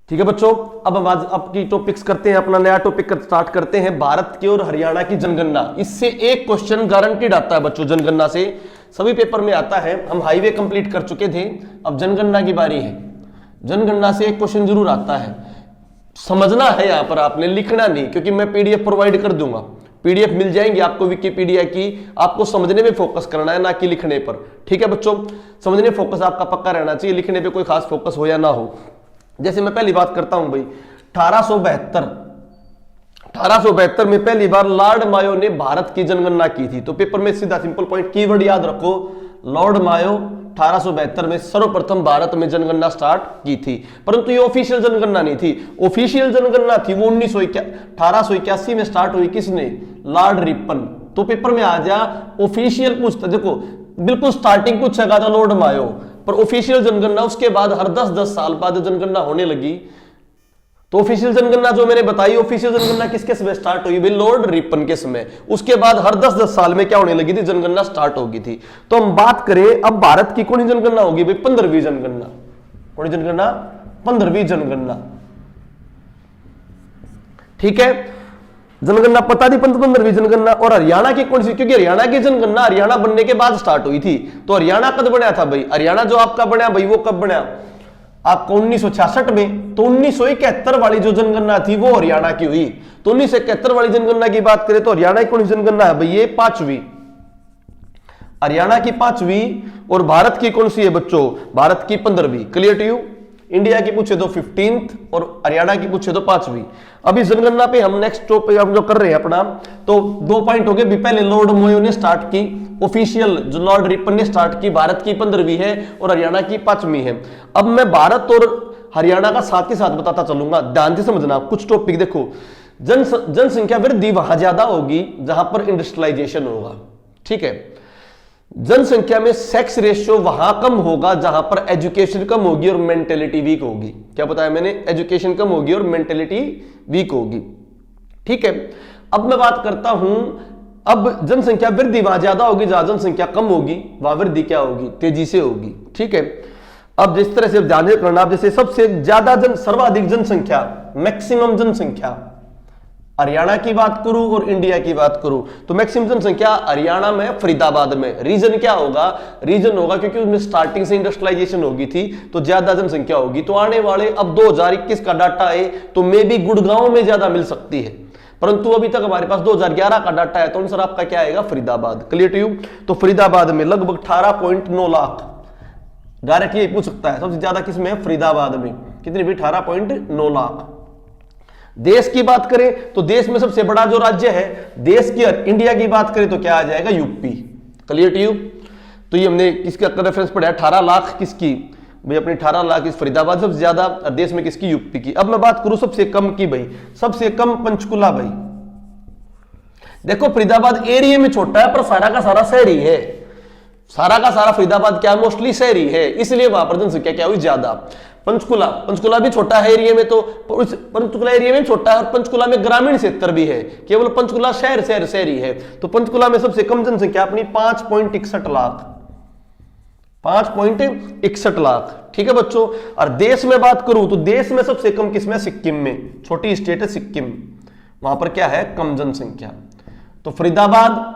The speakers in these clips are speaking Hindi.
ठीक है बच्चों, अब हम आज आपकी टॉपिक्स करते हैं, अपना नया टॉपिक स्टार्ट करते हैं, भारत की और हरियाणा की जनगणना। इससे एक क्वेश्चन गारंटीड आता है बच्चों, जनगणना से सभी पेपर में आता है। हम हाईवे कंप्लीट कर चुके थे, अब जनगणना की बारी है। जनगणना से एक क्वेश्चन जरूर आता है, समझना है यहां पर, आपने लिखना नहीं, क्योंकि मैं पीडीएफ प्रोवाइड कर दूंगा, पीडीएफ मिल जाएंगी आपको विकिपीडिया की। आपको समझने में फोकस करना है, ना कि लिखने पर। ठीक है बच्चों, समझने में फोकस आपका पक्का रहना चाहिए, लिखने पे कोई खास फोकस हो या ना हो। जैसे मैं पहली बात करता हूं भाई, 1872 में पहली बार लॉर्ड मायो ने भारत की जनगणना की थी। तो पेपर में सीधा सिंपल पॉइंट कीवर्ड याद रखो, लॉर्ड मायो 1872 में सर्वप्रथम भारत में जनगणना स्टार्ट की थी। परंतु ये ऑफिशियल जनगणना नहीं थी, ऑफिशियल जनगणना थी वो 1881 में स्टार्ट हुई। किसने? Lord Ripon. तो पेपर में आ जा ऑफिशियल पूछता, देखो बिल्कुल स्टार्टिंग पूछेगा था लॉर्ड मायो, पर ऑफिशियल जनगणना उसके बाद हर 10-10 साल बाद जनगणना होने लगी। तो ऑफिशियल जनगणना जो मैंने बताई, ऑफिशियल जनगणना किसके समय स्टार्ट हुई भाई? लॉर्ड रिपन के समय। उसके बाद हर 10-10 साल में क्या होने लगी थी? जनगणना स्टार्ट होगी थी। तो हम बात करें अब भारत की कौन सी जनगणना होगी भाई? 15वीं जनगणना। कौन सी जनगणना? 15वीं जनगणना। ठीक है, जनगणना पता थी 15वीं जनगणना। और हरियाणा की कौन सी? क्योंकि हरियाणा की जनगणना हरियाणा बनने के बाद स्टार्ट हुई थी। तो हरियाणा कब बना था भाई? हरियाणा जो आपका बना भाई, वो कब बना आपको? 1966 में। तो 1971 वाली जो जनगणना थी वो हरियाणा की हुई। तो 1971 वाली जनगणना की बात करें तो हरियाणा की कौन सी जनगणना है भाई? ये 5वीं, हरियाणा की 5वीं। और भारत की कौन सी है बच्चों? भारत की 15वीं। Clear to you? इंडिया की पूछे तो 15th और हरियाणा की पूछे तो 5वीं। अभी जनगणना पे हम नेक्स्ट टॉपिक हम जो कर रहे हैं अपना, तो 2 पॉइंट हो गए। पहले लॉर्ड मायो ने स्टार्ट की, ऑफिशियल जो लॉर्ड रिपन ने स्टार्ट की, भारत की 15वीं है और हरियाणा की 5वीं है। अब मैं भारत और हरियाणा का साथ ही साथ बताता चलूंगा, ध्यान से समझना कुछ टॉपिक। देखो, जनसंख्या वृद्धि वहां ज्यादा होगी जहां पर इंडस्ट्रियलाइजेशन होगा। ठीक है, जनसंख्या में सेक्स रेशियो वहां कम होगा जहां पर एजुकेशन कम होगी और मेंटेलिटी वीक होगी। क्या बताया मैंने? एजुकेशन कम होगी और मेंटेलिटी वीक होगी। ठीक है, अब मैं बात करता हूं, अब जनसंख्या वृद्धि वहां ज्यादा होगी जहां जनसंख्या कम होगी, वहां वृद्धि क्या होगी? तेजी से होगी। ठीक है, अब जिस तरह से ध्यान करना, आप जैसे सबसे ज्यादा सर्वाधिक जनसंख्या, मैक्सिमम जनसंख्या हरियाणा की बात करूं और इंडिया की बात करूं तो मैक्सिमम जनसंख्या हरियाणा में, फरीदाबाद में। रीजन क्या होगा? रीजन होगा क्योंकि उसमें स्टार्टिंग से इंडस्ट्रियलाइजेशन होगी थी, तो ज्यादा जनसंख्या होगी। तो आने वाले अब 2021 का डाटा है तो मे भी गुड़गांव में ज्यादा मिल सकती है, परंतु अभी तक हमारे पास 2011 का डाटा है, तो आंसर आपका क्या आएगा? फरीदाबाद। Clear to you? तो फरीदाबाद में लगभग 18.9 लाख, डायरेक्ट ये पूछ सकता है सबसे ज्यादा किसमें है? फरीदाबाद में। कितनी भी? 18.9 लाख। देश की बात करें तो देश में सबसे बड़ा जो राज्य है देश की, इंडिया की बात करें तो क्या आ जाएगा? यूपी। Clear to you? तो ये हमने किसका रेफरेंस पढ़ा? 18 लाख किसकी भाई? अपनी 18 लाख इस फरीदाबाद सबसे ज्यादा, और देश में किसकी? यूपी की। अब मैं बात करूं सबसे कम की भाई, सबसे कम पंचकुला भाई। देखो फरीदाबाद एरिया में छोटा है पर सारा का सारा शहरी है, सारा का सारा फरीदाबाद क्या? मोस्टली शहरी है, इसलिए वहां पर जनसंख्या क्या हुई? ज्यादा। पंचकुला भी छोटा है एरिया में, तो पंचकुला एरिया में छोटा है और पंचकुला में ग्रामीण क्षेत्र भी है, केवल पंचकुला शहरी है। तो पंचकुला में सबसे कम जनसंख्या अपनी 5.61 लाख, 5.61 लाख। ठीक है बच्चों, और देश में बात करूं तो देश में सबसे कम किसमें? सिक्किम में। छोटी स्टेट है सिक्किम, वहां पर क्या है? कम जनसंख्या। तो फरीदाबाद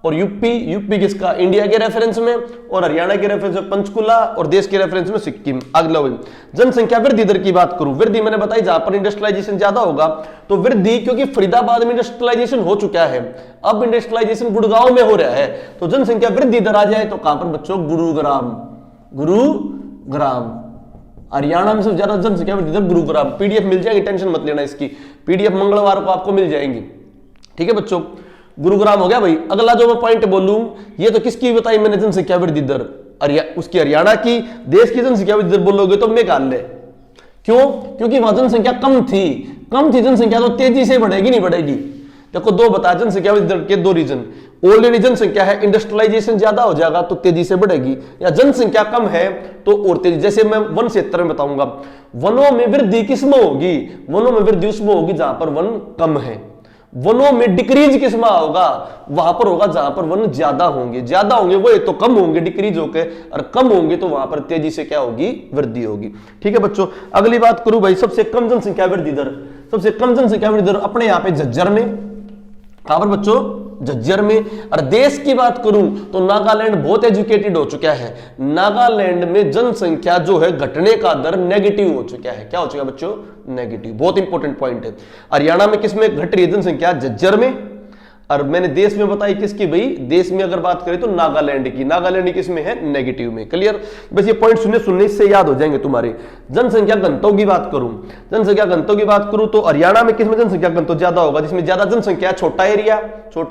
और यूपी किसका? इंडिया के रेफरेंस में, और हरियाणा के रेफरेंस में पंचकुला, और देश के रेफरेंस में सिक्किम। अगला वही जनसंख्या वृद्धि दर की बात करूं, वृद्धि मैंने बताई जहां पर इंडस्ट्रियलाइजेशन ज्यादा होगा तो वृद्धि, क्योंकि फरीदाबाद में इंडस्ट्रियलाइजेशन हो चुका है, अब इंडस्ट्रियलाइजेशन गुड़गांव में हो रहा है, तो जनसंख्या वृद्धि दर आ जाए तो कहां पर बच्चों? गुरुग्राम। हरियाणा में सबसे ज्यादा जनसंख्या वृद्धि दर गुरुग्राम। पीडीएफ मिल जाएगी, टेंशन मत लेना इसकी, पीडीएफ मंगलवार को आपको मिल जाएंगी। ठीक है बच्चों, गुरुग्राम हो गया भाई। अगला जो मैं पॉइंट बोलूं, ये तो किसकी बताई मैंने? जनसंख्या वृद्धि दर उसकी हरियाणा की। देश की जनसंख्या वृद्धि दर बोलोगे तो मेघालय। क्यों? क्योंकि वहां जनसंख्या कम थी जनसंख्या, तो तेजी से बढ़ेगी नहीं बढ़ेगी? देखो दो बताया जनसंख्या वृद्धि दर के 2 रीजन। ऑलरेडी जनसंख्या है, इंडस्ट्रियलाइजेशन ज्यादा हो जाएगा तो तेजी से बढ़ेगी, या जनसंख्या कम है तो और तेजी। जैसे मैं वन क्षेत्र में बताऊंगा, वनों में वृद्धि किसमें होगी? वनों में वृद्धि उसमें होगी जहां पर वन कम है। वनों में डिक्रीज किस में होगा? वहां पर होगा जहां पर वन ज्यादा होंगे वो तो कम होंगे डिक्रीज होके, और कम होंगे तो वहां पर तेजी से क्या होगी? वृद्धि होगी। ठीक है बच्चों, अगली बात करूं भाई, सबसे कम जनसंख्या वृद्धि दर, सबसे कम जनसंख्या वृद्धि दर अपने यहां पे झज्जर में, कहां पर बच्चों? झज्जर में। और देश की बात करूं तो नागालैंड बहुत एजुकेटेड हो चुका है, नागालैंड में जनसंख्या जो है घटने का दर नेगेटिव हो चुका है। क्या हो चुका है बच्चों? नेगेटिव। बहुत इंपॉर्टेंट पॉइंट है। हरियाणा में किसमें घट रही है जनसंख्या? झज्जर में। और मैंने देश में बताई किसकी भाई? देश में अगर बात करें तो नागालैंड की, नागालैंड किसमें है? नेगेटिव में। क्लियर? बस ये पॉइंट सुनने इससे याद हो जाएंगे तुम्हारे। जनसंख्या घनत्व की बात करूं, जनसंख्या घनत्व की बात करूं तो हरियाणा में किसमें जनसंख्या घनत्व ज्यादा होगा? जिसमें ज्यादा जनसंख्या, छोटा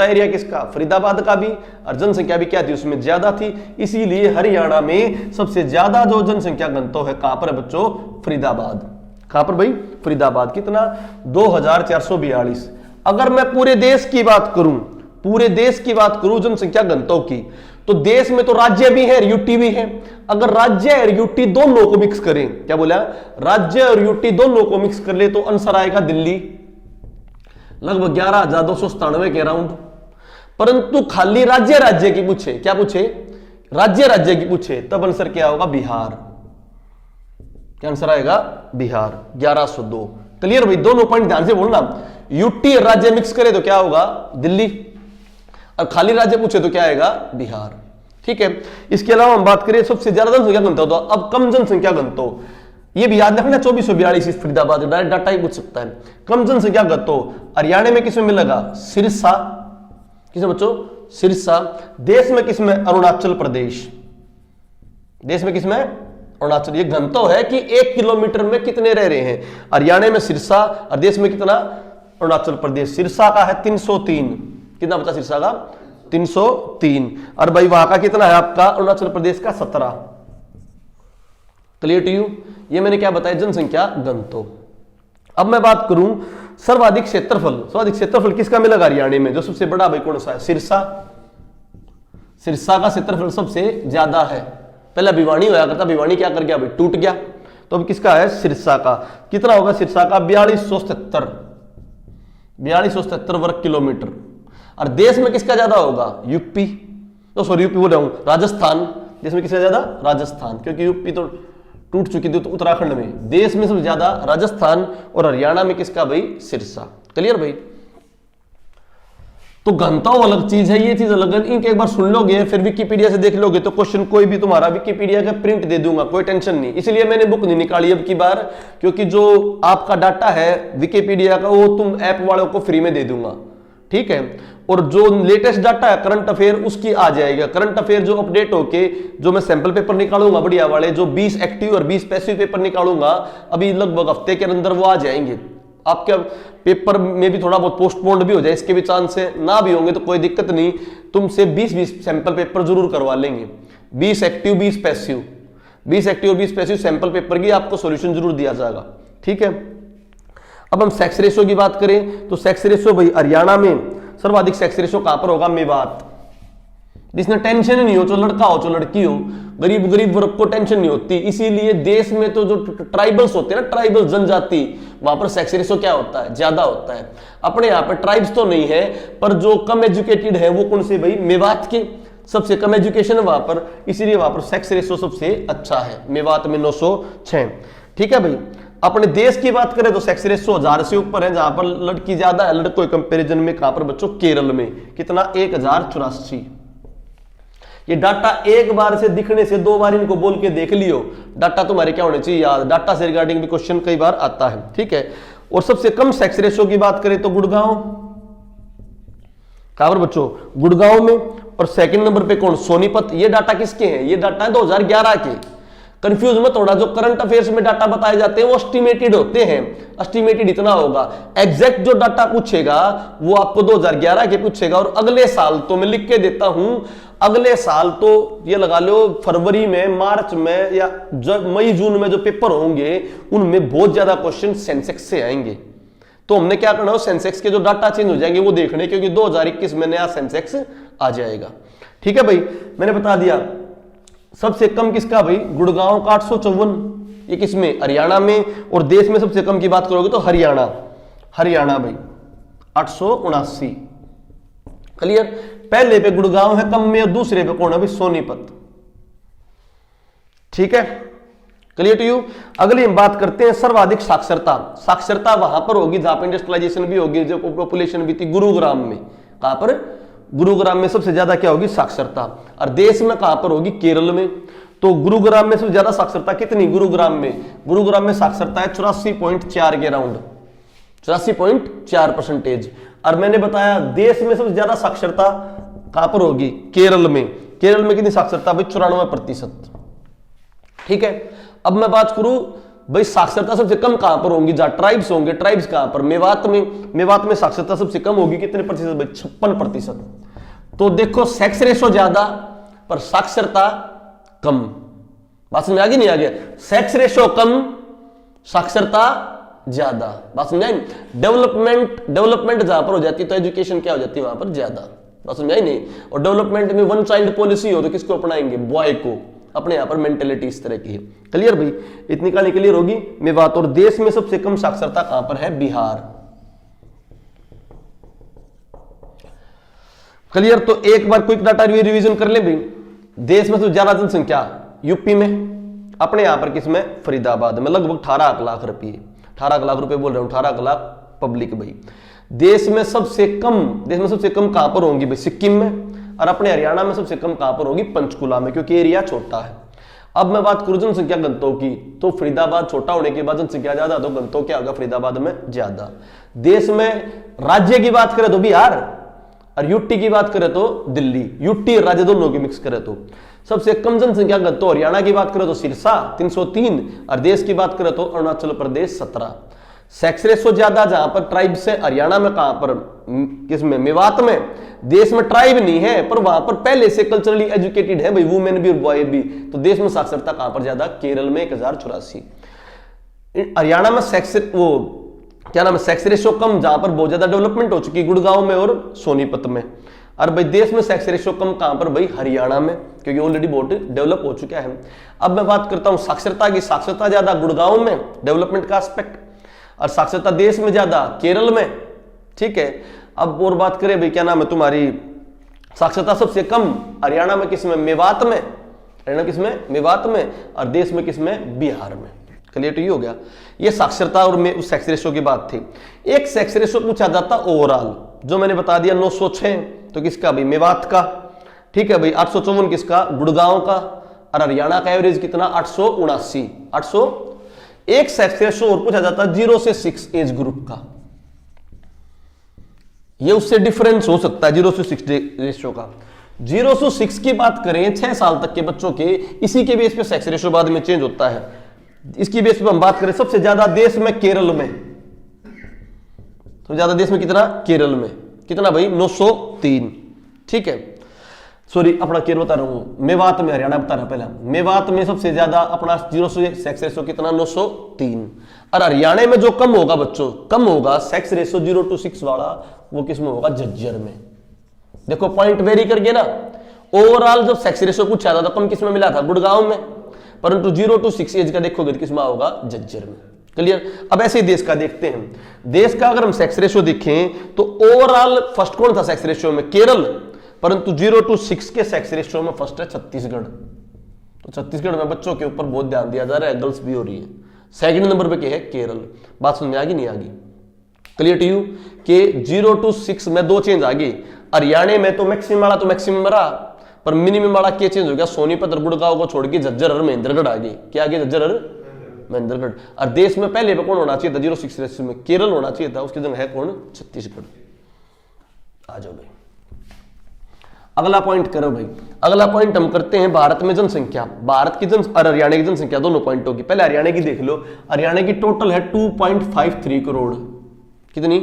एरिया किसका? फरीदाबाद का भी, और जनसंख्या भी क्या थी उसमें? ज्यादा थी। इसीलिए हरियाणा में सबसे ज्यादा जो जनसंख्या घनत्व है कहां पर है बच्चों? फरीदाबाद। कहां पर भाई? फरीदाबाद। कितना? 2442। अगर मैं पूरे देश की बात करूं जनसंख्या घनत्व की, तो देश में तो राज्य भी है, यूटी भी है। अगर राज्य और यूटी दोनों को मिक्स करें, क्या बोला? राज्य और यूटी दोनों को मिक्स कर ले तो आंसर आएगा दिल्ली, लगभग 11,297 के अराउंड। परंतु खाली राज्य की पूछे, क्या पूछे? राज्य की पूछे, तब आंसर क्या होगा? बिहार। क्या आंसर आएगा? बिहार, 1102। क्लियर भाई? दोनों पॉइंट ध्यान से बोलना। यूटी राज्य मिक्स करे तो क्या होगा? दिल्ली। और खाली राज्य पूछे तो क्या आएगा? बिहार। ठीक है। इसके अलावा हम बात करें सबसे ज्यादा जनसंख्या घनत्व, तो अब कम जनसंख्या घनत्व, ये भी याद रखना, 2442 फरीदाबाद, डायरेक्ट डाटा ही पूछ सकता है। कम जनसंख्या घनत्व हरियाणा में किसमें मिलेगा? सिरसा। किसमें बच्चों? सिरसा। देश में किसमें? अरुणाचल प्रदेश। देश में किसमें? अरुणाचल। ये घनत्व है कि 1 किलोमीटर में कितने रह रहे हैं। हरियाणा में सिरसा, और देश में कितना? अरुणाचल प्रदेश। सिरसा का है 303। कितना बचा सिरसा का? 303। और भाई वहां का कितना है आपका? अरुणाचल प्रदेश का 17। Clear to you? ये मैंने क्या बताया? जनसंख्या घनत्व। अब मैं बात करूं सर्वाधिक क्षेत्रफल, सर्वाधिक क्षेत्रफल किसका मिलेगा हरियाणा में? जो सबसे बड़ा भाई कौन सा है? सिरसा। सिरसा का क्षेत्रफल सबसे ज्यादा है। पहले भिवानी होया करता, भिवानी क्या कर गया भाई? टूट गया। तो अब किसका है? सिरसा का। कितना होगा सिरसा का? 4277 वर्ग किलोमीटर। और देश में किसका ज्यादा होगा? यूपी, तो सॉरी यूपी बोल रहा हूं, राजस्थान। देश में किसका ज्यादा? राजस्थान, क्योंकि यूपी तो टूट चुकी थी तो उत्तराखंड में। देश में सबसे ज्यादा राजस्थान, और हरियाणा में किसका भाई? सिरसा। क्लियर भाई? तो घनत्व अलग चीज है, ये चीज अलग है। इनके एक बार सुन लोगे, फिर विकिपीडिया से देख लोगे तो क्वेश्चन कोई भी तुम्हारा विकिपीडिया का प्रिंट दे दूंगा, कोई टेंशन नहीं। इसलिए मैंने बुक नहीं निकाली अब की बार, क्योंकि जो आपका डाटा है विकिपीडिया का वो तुम ऐप वालों को फ्री में दे दूंगा। ठीक है? और जो लेटेस्ट डाटा है करंट अफेयर उसकी आ जाएगा। करंट अफेयर जो अपडेट होके जो मैं सैंपल पेपर निकालूंगा बढ़िया वाले, जो 20 एक्टिव और 20 पैसिव पेपर निकालूंगा अभी लगभग हफ्ते के अंदर, वो आ जाएंगे। आपके पेपर में भी थोड़ा बहुत पोस्टपोन्ड भी हो जाए, इसके भी चांस है, ना भी होंगे तो कोई दिक्कत नहीं, तुमसे 20-20 सैंपल पेपर जरूर करवा लेंगे। 20 एक्टिव 20 पैसिव, 20 एक्टिव और 20 पैसिव सैंपल पेपर की आपको सॉल्यूशन जरूर दिया जाएगा। ठीक है? अब हम सेक्स रेशियो की बात करें तो सेक्स रेशियो भाई हरियाणा में सर्वाधिक सेक्स रेशियो कहां पर होगा? मेवात। जिसने टेंशन नहीं हो, चाहे लड़का हो चाहे लड़की हो, गरीब वर्ग को टेंशन नहीं होती। इसीलिए देश में तो जो ट्राइबल्स होते हैं ना, ट्राइबल जनजाति, वहां पर सेक्स रेशियो क्या होता है? ज्यादा होता है। अपने यहाँ पर ट्राइब्स तो नहीं है, पर जो कम एजुकेटेड है वो कौन से भाई? मेवात के। सबसे कम एजुकेशन है वहां पर, इसीलिए वहां पर सेक्स रेशियो सबसे अच्छा है। मेवात में 906। ठीक है भाई? अपने देश की बात करें तो सेक्स रेशियो 1000 से ऊपर है, जहां पर लड़की ज्यादा है लड़कों के कंपेरिजन में। कहां पर बच्चों? केरल में। कितना? 1084। ये डाटा एक बार से दिखने से 2 बार इनको बोल के देख लियो, डाटा तुम्हारे क्या होने चाहिए? याद। डाटा से रिगार्डिंग भी क्वेश्चन कई बार आता है। ठीक है? और सबसे कम सेक्स रेशियो की बात करें तो गुड़गांव। कहां पर बच्चों? गुड़गांव में। और सेकंड नंबर पे कौन? सोनीपत। ये डाटा किसके हैं? ये डाटा है 2011 के। कंफ्यूज मत होना, जो करंट अफेयर्स में डाटा बताए जाते हैं वो एस्टिमेटेड होते हैं। एस्टिमेटेड इतना होगा, एग्जैक्ट जो डाटा पूछेगा वो आपको 2011 के पूछेगा। और अगले साल तो मैं लिख के देता हूं, अगले साल तो ये लगा लो फरवरी में, मार्च में या मई जून में जो पेपर होंगे उनमें बहुत ज्यादा क्वेश्चन सेंसेक्स से आएंगे। तो हमने क्या करना है? सेंसेक्स के जो डाटा चेंज हो जाएंगे वो देखने, क्योंकि 2021 में नया सेंसेक्स आ जाएगा। ठीक है भाई? मैंने बता दिया। सबसे कम किसका भाई? गुड़गांव का 854। ये किसमें? हरियाणा में। और देश में सबसे कम की बात करोगे तो हरियाणा। हरियाणा भाई 879। क्लियर। पहले पे गुड़गांव है कम में और दूसरे पे कौन है भाई? सोनीपत। ठीक है, क्लियर टू यू। अगली हम बात करते हैं सर्वाधिक साक्षरता। साक्षरता वहां पर होगी जहां पर इंडस्ट्रियलाइजेशन भी होगी, जो पॉपुलेशन भी थी, गुरुग्राम में। कहां पर? गुरुग्राम में सबसे ज्यादा क्या होगी? साक्षरता। और देश में कहां पर होगी? केरल में। तो गुरुग्राम में सबसे ज्यादा साक्षरता कितनी? गुरुग्राम में साक्षरता है 84.4 के अराउंड, 84.4%। और मैंने बताया देश में सबसे ज्यादा साक्षरता कहां पर होगी? केरल में। केरल में कितनी साक्षरता भाई? 94%। ठीक है, अब मैं बात करूं भाई साक्षरता सबसे कम कहां पर होंगी? जहां ट्राइब्स होंगे। ट्राइब्स कहां पर? मेवात में। मेवात में साक्षरता सबसे कम होगी, कितने प्रतिशत भाई? 56%। तो देखो सेक्स रेशो ज्यादा पर साक्षरता कम। बात समझ आ गई नहीं? आ गया। सेक्स रेशो कम, साक्षरता ज्यादा। बात समझ आई? डेवलपमेंट जहां पर हो जाती है तो एजुकेशन क्या हो जाती है? वहां पर ज्यादा। बात समझ आई नहीं? और डेवलपमेंट में वन चाइल्ड पॉलिसी हो तो किसको अपनाएंगे? बॉय को। अपने यहां पर मेंटेलिटी इस तरह की है। क्लियर भाई? इतनी कहानी क्लियर होगी। मेवात। और देश में सबसे कम साक्षरता कहां पर है? बिहार। क्लियर। तो एक बार क्विक डाटा रिवीजन कर ले भाई। देश में सबसे ज्यादा जनसंख्या यूपी में, अपने यहां पर किसमें? फरीदाबाद में, लगभग 18 लाख रुपये। 18 लाख रुपए बोल रहे हूं, 18 लाख पब्लिक भाई। देश में सबसे कम कहां पर होंगी भाई? सिक्किम में। और अपने हरियाणा में सबसे कम कहां पर होगी? पंचकुला में, क्योंकि एरिया छोटा है। अब मैं बात करूं जनसंख्या घनत्व की, तो फरीदाबाद छोटा होने के बाद जनसंख्या ज्यादा, तो घनत्व क्या होगा? फरीदाबाद में ज्यादा। देश में राज्य की बात करें तो बिहार, और यूटी की बात करें तो दिल्ली। यूटी और राज्य दोनों की मिक्स करें तो सबसे कम जनसंख्या घनत्व हरियाणा की बात करें तो सिरसा 303, और देश की बात करें तो अरुणाचल प्रदेश 17। सेक्स रेशो ज्यादा जहां पर ट्राइब से, हरियाणा में कहां पर? किसमें? मेवात में। देश में ट्राइब नहीं है पर वहां पर पहले से कल्चरली एजुकेटेड है भाई, वुमेन भी और बॉय भी। तो देश में साक्षरता कहां पर ज्यादा? केरल में 1084। हरियाणा में सेक्स रेशो कम जहां पर बहुत ज्यादा डेवलपमेंट हो चुकी है, गुड़गांव में और सोनीपत में। और भाई देश में सेक्स रेशो कम कहां पर भाई? हरियाणा में, क्योंकि ऑलरेडी बहुत डेवलप हो चुका है। अब मैं बात करता हूं साक्षरता की। साक्षरता ज्यादा गुड़गांव में, डेवलपमेंट का एस्पेक्ट, और साक्षरता देश में ज्यादा केरल में। ठीक है, अब और बात करें भाई क्या नाम है तुम्हारी? साक्षरता सबसे कम हरियाणा में, किसमें? मेवात में। हरियाणा किसमें? मेवात में। और देश में किसमें? बिहार में। क्लियर हो गया? ये साक्षरता और सेक्स रेशो की बात थी। एक सेक्स रेशो पूछा जाता ओवरऑल, जो मैंने बता दिया 906, तो किसका भाई? मेवात का। ठीक है भाई। 854 किसका? गुड़गांव का। और हरियाणा का एवरेज कितना? 879। 800। एक सेक्स रेशो और पूछा जाता 0 से 6 एज ग्रुप का। ये उससे डिफरेंस हो सकता है 0 से 6 रेशो का। 0 से 6 की बात करें 6 साल तक के बच्चों के, इसी के बेस पे सेक्स रेशो बाद में चेंज होता है। इसकी बेस पे हम बात करें सबसे ज्यादा देश में केरल में, सबसे ज्यादा देश में कितना? केरल में। कितना भाई? 903। ठीक है, सॉरी अपना केरल बता रहा हूं, मेवात में, हरियाणा बता रहा पहला। मेवात में सबसे ज्यादा अपना 0 से सेक्स रेशो कितना? 903। और हरियाणा में जो कम होगा बच्चों, कम होगा सेक्स रेशो 0 to 6 वाला, वो किसमें होगा? झज्जर में। देखो पॉइंट वेरी कर गया ना। ओवरऑल जब सेक्स रेशो पूछा था तो कम किसमें मिला था? गुड़गांव में। परंतु 0 to 6 एज का देखोगे तो किसमें होगा? झज्जर में। क्लियर? अब ऐसे ही देश का देखते हैं। देश का अगर हम सेक्स रेशो देखें तो ओवरऑल फर्स्ट कौन था सेक्स रेशो में? केरल। परंतु 0 to 6 के सेक्स रेशो में फर्स्ट है छत्तीसगढ़। तो छत्तीसगढ़ में बच्चों के ऊपर बहुत ध्यान दिया जा रहा है, गर्ल्स भी हो रही है। सेकंड नंबर पे क्या है? केरल। बात समझ में आ गई नहीं आ गई? Clear to you? कि 0 to 6 में 2 चेंज आ गई। हरियाणा में तो मैक्सिमम वाला तो मैक्सिमम रहा, पर मिनिमम वाला क्या चेंज हो गया? सोनीपत और गुड़गांव को छोड़ के झज्जर और महेंद्रगढ़ आ गई। क्या आ गई? झज्जर और महेंद्रगढ़। और देश में पहले पे कौन होना चाहिए था 0 6 रेशो में? केरल होना चाहिए था, उसकी जगह है कौन? छत्तीसगढ़। आ जाओ भाई, अगला पॉइंट करो भाई। अगला पॉइंट हम करते हैं भारत में जनसंख्या। भारत की और हरियाणा की जनसंख्या दोनों पॉइंट होगी। पहले हरियाणा की देख लो। हरियाणा की टोटल है 2.53 करोड़। कितनी?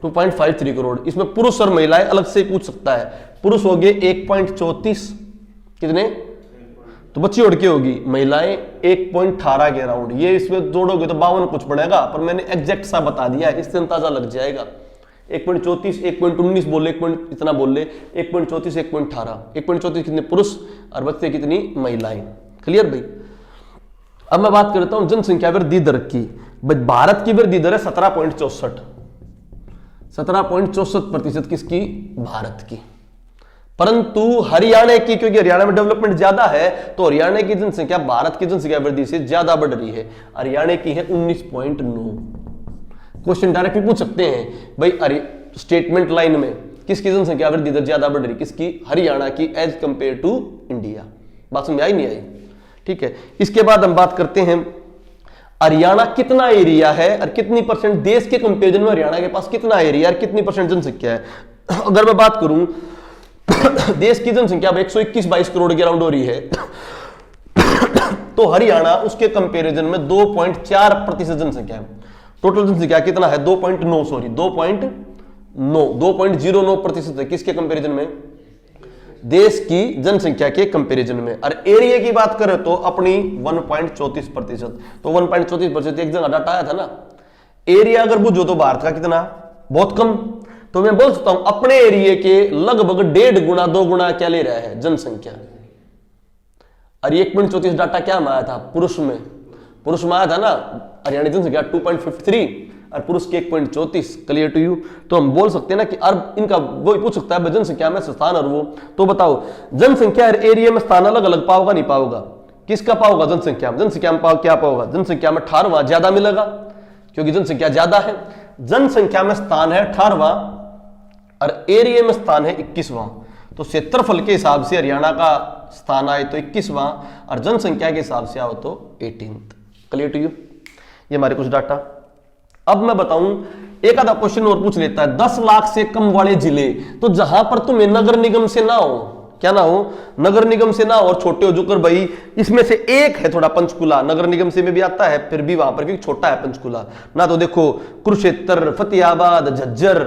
2.53 करोड़। इसमें पुरुष और महिलाएं अलग से पूछ सकता है। पुरुष हो गए 1.34, कितने? तो बच्ची उड़ के होगी। महिलाएं 1.18 के अराउंड। ये इसमें जोड़ोगे तो 52 कुछ पड़ेगा, पर मैंने एग्जैक्ट सा बता दिया है, इससे अंदाजा लग जाएगा। 1.34, 1.19 बोले, इतना बोल ले, 1.34, 1.18। 1.34 कितने पुरुष और बच्चे कितनी? महिलाएं। क्लियर भाई? अब मैं बात करता हूं जनसंख्या वृद्धि दर की। भारत की वृद्धि दर है 17.64। 17.64% किसकी? भारत की। परंतु हरियाणा की, क्योंकि हरियाणा में डेवलपमेंट ज्यादा है, तो हरियाणा की जनसंख्या भारत की जनसंख्या वृद्धि से ज्यादा बढ़ रही है। हरियाणा की है 19.9। क्वेश्चन डायरेक्टली पूछ सकते हैं भाई स्टेटमेंट लाइन में किसकी जनसंख्या वृद्धि दर ज्यादा बढ़ रही? किसकी? हरियाणा की एज कंपेयर टू इंडिया। बात समझ आई नहीं आई? ठीक है। इसके बाद हम बात करते हैं हरियाणा कितना एरिया है और कितनी परसेंट देश के कंपेरिजन में हरियाणा के पास कितना एरिया और कितनी परसेंट जनसंख्या है। अगर मैं बात करूं देश की जनसंख्या 121-22 करोड़ के अराउंड हो रही है तो हरियाणा उसके कंपैरिजन में 2.4% जनसंख्या है। टोटल जनसंख्या कितना है? 2.9, सॉरी 2.09% है। किसके कंपैरिजन में? देश की जनसंख्या के कंपैरिजन में। और एरिया की बात करें तो अपनी 1.34%। तो 1.34% एक जगह डाटा आया था ना। एरिया अगर बुझो तो भारत का कितना? बहुत कम। तो मैं बोल सकता हूं अपने एरिया के लगभग 1.5 गुना 2 गुना क्या ले रहा है? जनसंख्या। और 1.34 डाटा क्या में आया था? पुरुष में। पुरुष में आया था ना हरियाणा जनसंख्या 2.53 और पुरुष की 1.34। Clear to you? तो हम बोल सकते हैं ना कि अर्ब इनका वो पूछ सकता है जनसंख्या में स्थान और वो। तो बताओ जनसंख्या और एरिया में स्थान अलग अलग पाओगा नहीं पाओगा? किसका पाओगा? जनसंख्या में। जनसंख्या में क्या पाओगा? जनसंख्या में 18वां ज्यादा मिलेगा क्योंकि जनसंख्या ज्यादा है। जनसंख्या में स्थान है 18वां और एरिया में स्थान है 21वां। तो क्षेत्रफल के हिसाब से हरियाणा का स्थान आए तो 21वां और जनसंख्या के हिसाब से आओ तो 18th। Clear to you? ये हमारे कुछ डाटा। अब मैं बताऊं एक आधा क्वेश्चन और पूछ लेता है 10 लाख से कम वाले जिले, तो जहां पर तुम्हें नगर निगम से ना हो, क्या ना हो? नगर निगम से ना हो और छोटे हो जो कर भाई इसमें से एक है थोड़ा पंचकुला, नगर निगम से में भी आता है फिर भी वहां पर क्योंकि छोटा है पंचकुला ना। तो देखो कुरुक्षेत्र, फतेहाबाद, झज्जर,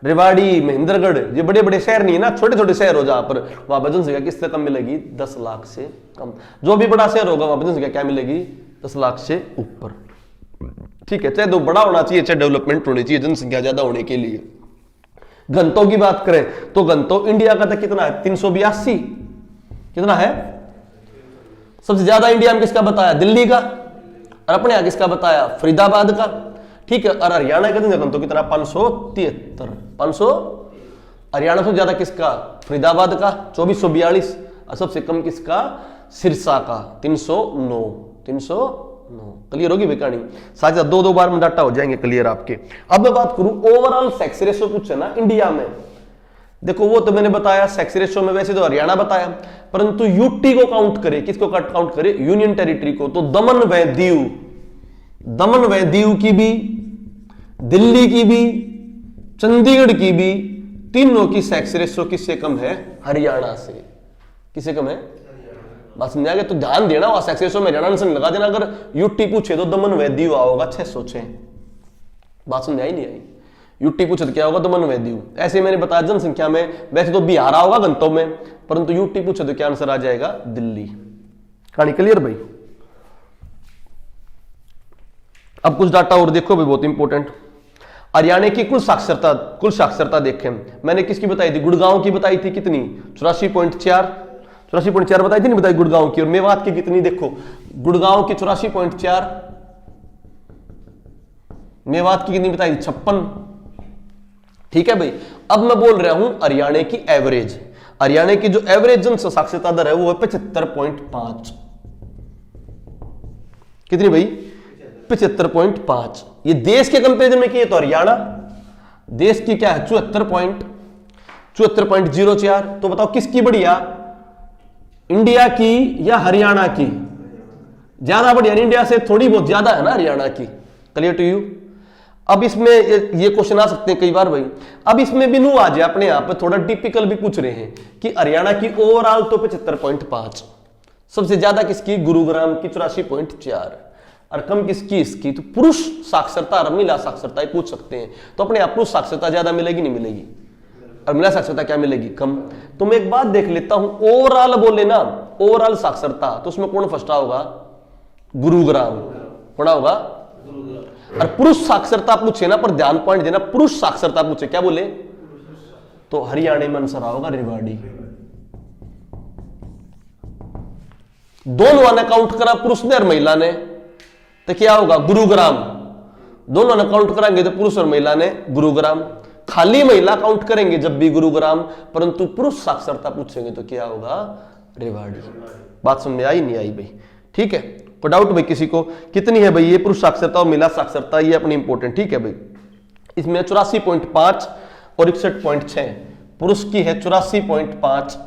रेवाड़ी, महेंद्रगढ़, ये बड़े बड़े शहर नहीं है ना, छोटे छोटे शहर हो जहां पर वहां पर जनसंख्या किससे कम मिलेगी? 10 लाख से कम। जो भी बड़ा शहर होगा वहां पर जनसंख्या क्या मिलेगी? 10 लाख से ऊपर। ठीक है। चाहे तो बड़ा होना चाहिए चाहे डेवलपमेंट होनी चाहिए जनसंख्या ज्यादा होने के लिए। घनत्व की बात करें तो घनत्व इंडिया का तक कितना है? 382। कितना है? सबसे ज्यादा इंडिया में किसका बताया? दिल्ली का। और अपने यहां किसका बताया? फरीदाबाद का। ठीक है। और हरियाणा का घनत्व कितना? 573। 500। हरियाणा से ज्यादा किसका? फरीदाबाद का 2442। और सबसे कम किसका? सिरसा का 309। 309। क्लियर होगी कहानी? साथ दो बार में डाटा हो जाएंगे क्लियर आपके। अब मैं बात करूं ओवरऑल सेक्स रेशियो पूछे ना इंडिया में। देखो वो तो मैंने बताया सेक्स रेशियो में वैसे तो हरियाणा बताया, परंतु यूटी को काउंट करे, किसको काउंट करे? यूनियन टेरिटरी को। तो दमन व दीव की भी, दिल्ली की भी, चंडीगढ़ की भी, तीनों की सेक्स रेशियो किससे कम है? हरियाणा से। किससे कम है? बात समझ आ गया? तो ध्यान देना वहां सेक्स रेशियो में हरियाणा से लगा देना। अगर यूटी पूछे तो दमन व दीव होगा 606। बात समझ आई नहीं आई? यूटी पूछे तो क्या होगा? दमन व दीव। ऐसे मैंने बताया जनसंख्या में वैसे तो बिहार होगा घनत्व में, परंतु यूटी पूछे तो क्या आंसर आ जाएगा? दिल्ली। कहानी क्लियर भाई? अब कुछ डाटा और देखो भाई बहुत इंपॉर्टेंट। हरियाणा की कुल साक्षरता देखें। मैंने किसकी बताई थी? गुड़गांव की बताई थी। कितनी? 84.4 बताई थी नहीं बताई गुड़गांव की। और मेवात की कितनी? देखो गुड़गांव की 84.4, मेवात की कितनी बताई? 56। ठीक है भाई। अब मैं बोल रहा हूं हरियाणा की एवरेज। हरियाणा की जो एवरेज जन साक्षरता दर है वो है 75.5। कितनी भाई? 75.5। ये देश के कंपेरिजन में किए तो हरियाणा देश की क्या है? 74.04। तो बताओ किसकी बढ़िया? इंडिया की या हरियाणा की? ज्यादा बढ़िया। इंडिया से थोड़ी बहुत ज्यादा है ना हरियाणा की। Clear to you? अब इसमें ये क्वेश्चन आ सकते हैं कई बार भाई। अब इसमें भी नू आ जाए अपने आप पे थोड़ा टिपिकल भी पूछ रहे हैं कि हरियाणा की ओवरऑल तो 75.5, सबसे ज्यादा किसकी? गुरुग्राम की 84.4 और कम किसकी? इसकी। तो पुरुष साक्षरता और महिला साक्षरता पूछ सकते हैं। तो अपने आप पुरुष साक्षरता ज्यादा मिलेगी नहीं मिलेगी? और महिला साक्षरता क्या मिलेगी? कम। तो मैं एक बात देख लेता हूं ओवरऑल बोले ना, ओवरऑल साक्षरता तो उसमें कौन फर्स्ट होगा? गुरुग्राम। कौन होगा? और पुरुष साक्षरता पूछे ना, पर ध्यान पॉइंट देना, पुरुष साक्षरता पूछे क्या बोले? तो हरियाणा में आंसर होगा रेवाड़ी। दोनों ने काउंट करा पुरुष ने और महिला ने तो क्या होगा? गुरुग्राम। दोनों ने काउंट कराएंगे तो पुरुष और महिला ने गुरुग्राम। खाली महिला काउंट करेंगे जब भी गुरुग्राम, परंतु पुरुष साक्षरता पूछेंगे तो क्या होगा, रेवाड़ी। बात समझ में आई नहीं आई भाई? ठीक है, कोई डाउट भाई किसी को? कितनी है भाई ये पुरुष साक्षरता और महिला साक्षरता, ये अपनी इंपॉर्टेंट। ठीक है भाई, इसमें 84.5 और 61.6 पुरुष की है, 84.5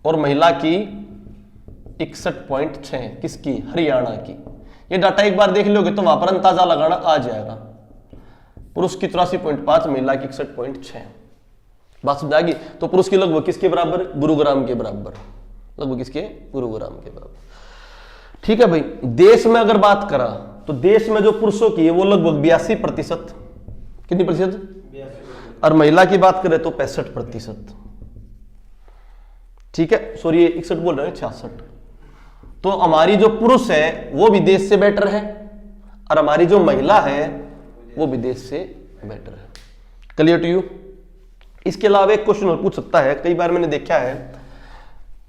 और महिला की 61.6 किसकी, हरियाणा की। ये डाटा एक बार देख लोगे तो वहां पर अंदाजा लगाना आ जाएगा। पुरुष की 84.5, महिला की 61.6। बात समझ आ गई? तो पुरुष की लगभग किसके बराबर, गुरुग्राम के बराबर, लगभग किसके, गुरुग्राम के बराबर। ठीक है भाई, देश में अगर बात करा तो देश में जो पुरुषों की है वो लगभग 82%, कितनी प्रतिशत, और महिला की बात करें तो 65%। ठीक है, सॉरी 61 बोल रहे हैं, 66। तो हमारी जो पुरुष है वो विदेश से बेटर है, और हमारी जो महिला है वो विदेश से बेटर है। Clear to you? इसके अलावा एक क्वेश्चन और पूछ सकता है, कई बार मैंने देखा है,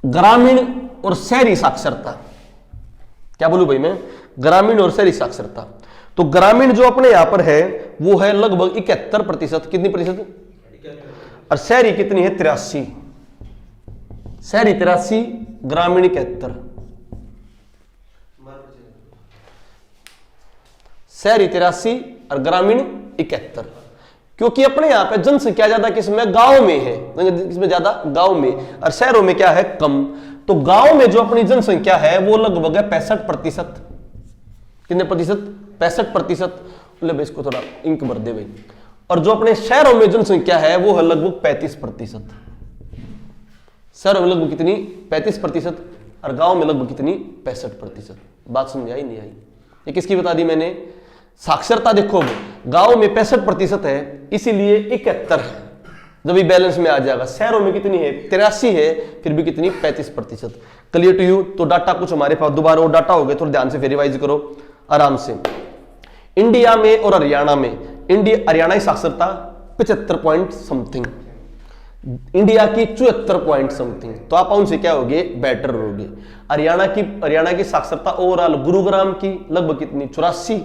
ग्रामीण और शहरी साक्षरता। क्या बोलूं भाई मैं, ग्रामीण और शहरी साक्षरता। तो ग्रामीण जो अपने यहां पर है वो है लगभग 71%, कितनी प्रतिशत, और शहरी कितनी है, 83। शहरी 83, ग्रामीण 71। शहरी 83 और ग्रामीण 71, क्योंकि अपने यहां पे जनसंख्या ज्यादा किसमें, गांव में है, इसमें ज्यादा गांव में, और शहरों में क्या है, कम। तो गांव में जो अपनी जनसंख्या है वो लगभग है 65%। कितने प्रतिशत, 65%। ले भाई इसको थोड़ा इंक भर दे भाई। और जो अपने शहरों में जनसंख्या है वो है लगभग 35%। शहरों में लगभग कितनी, 35%, और गांव में लगभग कितनी, 65%। बात समझ आई नहीं आई? ये किसकी बता दी मैंने, साक्षरता। देखो गांव में 65% है, इसीलिए 71 है, जब भी बैलेंस में आ जाएगा। शहरों में कितनी है, 83 है, फिर भी कितनी, 35%। Clear to you? तो डाटा कुछ हमारे पास दोबारा और डाटा हो गए, थोड़ा ध्यान से फिर रिवाइज करो आराम से। इंडिया में और हरियाणा में, हरियाणा की साक्षरता 75 पॉइंट समथिंग, इंडिया की 74 पॉइंट समथिंग। तो आप उनसे क्या होगे, बेटर होगे। हरियाणा की साक्षरता ओवरऑल गुरुग्राम की लगभग कितनी, 84,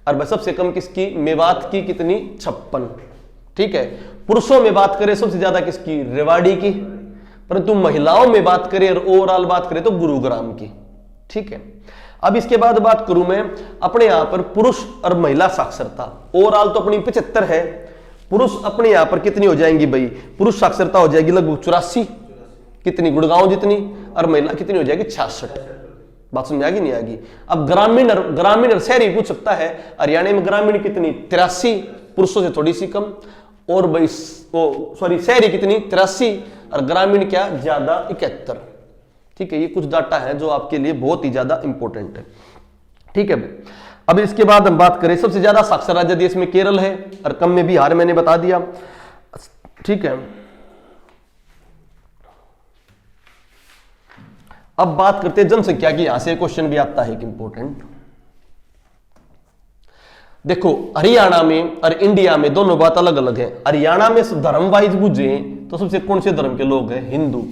और सबसे कम किसकी, मेवात की कितनी, 56। ठीक है, पुरुषों में बात करें सबसे ज्यादा किसकी, रेवाड़ी की, परंतु महिलाओं में बात करें और ओवरऑल बात करें तो गुरुग्राम की। ठीक है, अब इसके बाद बात करूं मैं अपने यहां पर पुरुष और महिला साक्षरता। ओवरऑल तो अपनी 75 है, पुरुष अपने यहां पर कितनी हो जाएंगी भाई, पुरुष साक्षरता हो जाएगी लगभग 84, कितनी, गुड़गांव जितनी, और महिला कितनी हो जाएगी, 66। बात समझ आएगी नहीं आएगी? अब ग्रामीण और शहरी पूछ सकता है। हरियाणा में ग्रामीण कितनी, 83, पुरुषों से थोड़ी सी कम, और भाई सॉरी शहरी कितनी, 83, और ग्रामीण क्या ज्यादा, 71। ठीक है, ये कुछ डाटा है जो आपके लिए बहुत ही ज्यादा इंपॉर्टेंट है। ठीक है, अब इसके बाद हम बात करें सबसे ज्यादा साक्षर राज्य देश में केरल है, और कम में बिहार, मैंने बता दिया। ठीक है, अब बात करते हैं जनसंख्या की। यहां से क्वेश्चन भी आता है कि इंपॉर्टेंट। देखो हरियाणा में और इंडिया में दोनों बात अलग अलग है। हरियाणा में धर्म वाइज बुझे तो सबसे कौन से धर्म के लोग हैं, हिंदू।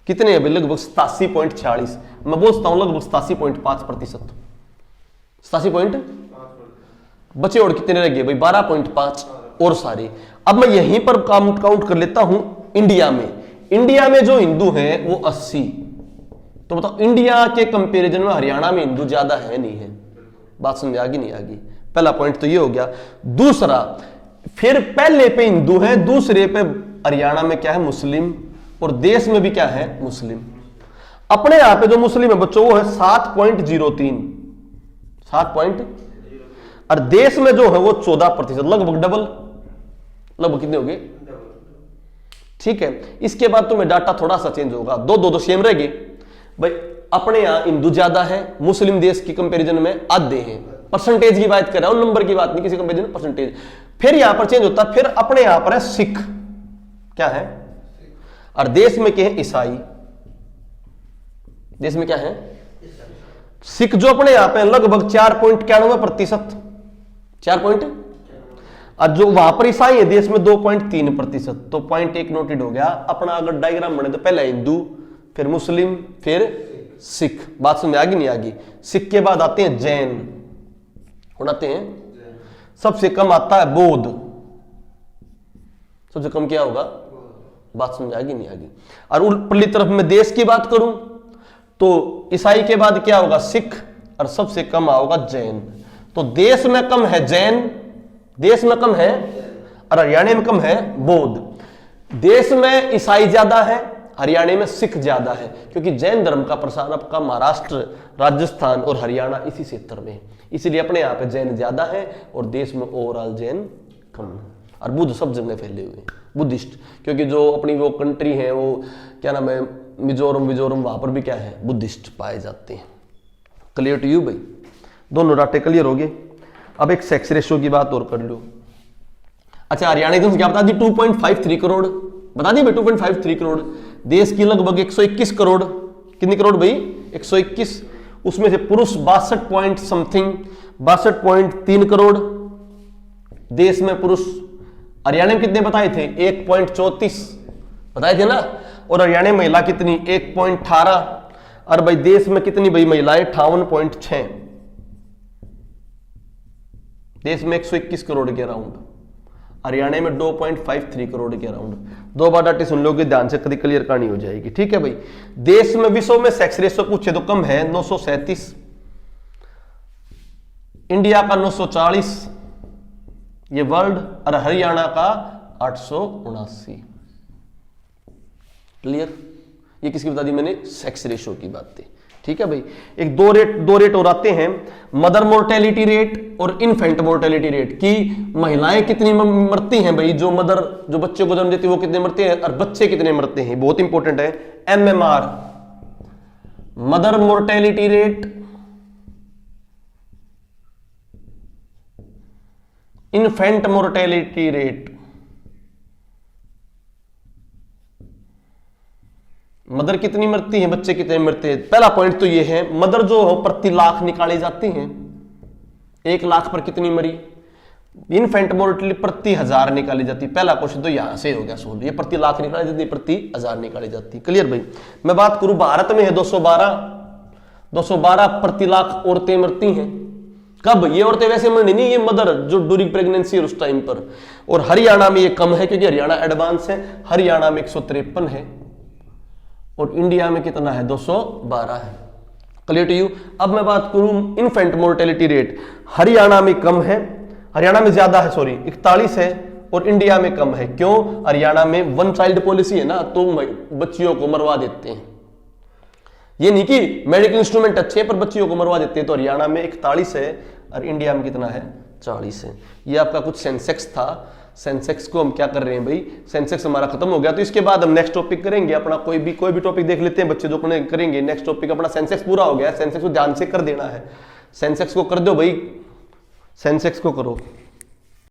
कितने हैं, लगभग 87.46। मैं बोलता हूं लगभग 87.5%, 87 बचे और कितने रह गए भाई, 12.5 और सारे। अब मैं यहीं पर काउंट कर लेता हूं इंडिया में जो हिंदू हैं वो 80। तो बताओ इंडिया के कंपैरिजन में हरियाणा में हिंदू ज्यादा है नहीं है? बात समझ आ गई नहीं आ गई? पहला पॉइंट तो ये हो गया। दूसरा, फिर पहले पे हिंदू है, दूसरे पे हरियाणा में क्या है, मुस्लिम, और देश में भी क्या है, मुस्लिम। अपने यहां पे जो मुस्लिम है बच्चों वो है 7.03, 7 और देश में जो है वो 14%, लगभग डबल, लगभग कितने हो गए। ठीक है, इसके बाद तुम्हें डाटा थोड़ा सा चेंज होगा, दो सेम रहेगी भाई। अपने यहां हिंदू ज्यादा है, मुस्लिम देश की कंपैरिजन में आधे हैं। परसेंटेज की बात कर रहा हूं, नंबर की बात नहीं, किसी कंपैरिजन में परसेंटेज। फिर यहां पर चेंज होता है, फिर अपने यहां पर है सिख, क्या है, और देश में क्या है, ईसाई। देश में क्या है, सिख, जो अपने यहां पे लगभग 4.91%, 4 और जो वहां पर ईसाई है देश में 2.3%। तो पॉइंट एक नोटेड हो गया। अपना अगर डायग्राम बने तो पहले हिंदू, फिर मुस्लिम, फिर सिख। बात समझ आ गई नहीं आ गई? सिख के बाद आते हैं जैन, कौन आते हैं, सबसे कम आता है बौद्ध। सबसे कम क्या होगा? बात समझ आएगी नहीं आएगी। और ऊपरली तरफ में देश की बात करूं तो ईसाई के बाद क्या होगा? सिख, और सबसे कम होगा जैन। तो देश में कम है जैन, देश में कम है, और हरियाणा में कम है बौद्ध। देश में ईसाई ज्यादा है, हरियाणा में सिख ज्यादा है, क्योंकि जैन धर्म का प्रसार आपका महाराष्ट्र, राजस्थान और हरियाणा इसी क्षेत्र में है, इसलिए अपने यहाँ पे जैन ज्यादा है और देश में ओवरऑल जैन कम है। और बुद्ध सब जगह फैले हुए हैं, बुद्धिस्ट, क्योंकि जो अपनी वो कंट्री है, वो क्या नाम है, मिजोरम, वहां पर भी क्या है? बुद्धिस्ट पाए जाते हैं। क्लियर टू यू भाई? दोनों डाटे क्लियर हो गए। अब एक सेक्स रेशियो की बात और कर लो। अच्छा, हरियाणा की क्या बता दी? 2.53 करोड़ बता दी भाई, 2.53 करोड़। देश की लगभग 121 करोड़, कितनी करोड़ भाई? 121। उसमें से पुरुष 62 पॉइंट समथिंग, 62.3 करोड़ देश में पुरुष। हरियाणा में कितने बताए थे? 1.34 बताए थे ना। और हरियाणा में महिला कितनी? 1.18। और भाई देश में कितनी भाई महिलाएं? 58.6। देश में 121 करोड़ के अराउंड, हरियाणा में 2.53 करोड़ के अराउंड। दो बार डाटे सुन लोगे ध्यान से, कभी क्लियर कहानी हो जाएगी। ठीक है भाई। देश में विश्व में सेक्स रेशियो पूछे तो कम है 937, इंडिया का 940 ये वर्ल्ड, और हरियाणा का 879। क्लियर? ये किसकी बता दी मैंने? सेक्स रेशियो की बात थी। ठीक है भाई। एक दो रेट और आते हैं, मदर मोर्टेलिटी रेट और इन्फेंट मोर्टेलिटी रेट, कि महिलाएं कितनी मरती हैं भाई, जो बच्चे को जन्म देती है वो कितने मरते हैं, और बच्चे कितने मरते हैं। बहुत इंपॉर्टेंट है। MMR, mother mortality rate, infant mortality rate. Mother कितनी मरती है, बच्चे कितने मरते हैं। पहला पॉइंट तो ये है, मदर जो हो प्रति लाख निकाली जाती हैं, 1 लाख पर कितनी मरी। इन्फेंट मोर्टेलिटी प्रति 1000 निकाली जाती। पहला क्वेश्चन तो यहां से हो गया सोल्व। ये प्रति लाख निकाली जाती, प्रति 1000 निकाली जाती। क्लियर भाई? मैं बात करूं भारत में है 212 प्रति लाख औरतें मरती हैं। कब? ये औरतें वैसे मरनी नहीं, ये मदर जो ड्यूरिंग प्रेगनेंसी और उस टाइम पर। और हरियाणा में ये कम है, क्योंकि हरियाणा एडवांस है। हरियाणा में 153 है, और इंडिया में कितना है? 212 है। Clear to you? अब मैं बात करूं इन्फेंट मोर्टेलिटी रेट, हरियाणा में कम है, हरियाणा में ज्यादा है, सॉरी 41 है, और इंडिया में कम है। क्यों? हरियाणा में 1 चाइल्ड पॉलिसी है ना, तो बच्चियों को मरवा देते हैं। ये नहीं कि मेडिकल इंस्ट्रूमेंट अच्छे हैं पर बच्चियों को मरवा देते हैं। तो हरियाणा में 41 है और इंडिया में कितना है? 40 है। ये आपका कुछ सेंसेक्स था। सेंसेक्स को हम क्या कर रहे हैं भाई? सेंसेक्स हमारा खत्म हो गया, तो इसके बाद हम नेक्स्ट टॉपिक करेंगे अपना। कोई भी टॉपिक देख लेते हैं बच्चे जो करेंगे। नेक्स्ट टॉपिक अपना सेंसेक्स पूरा हो गया। सेंसेक्स को ध्यान से कर देना है। सेंसेक्स को कर दो भाई, सेंसेक्स को करो।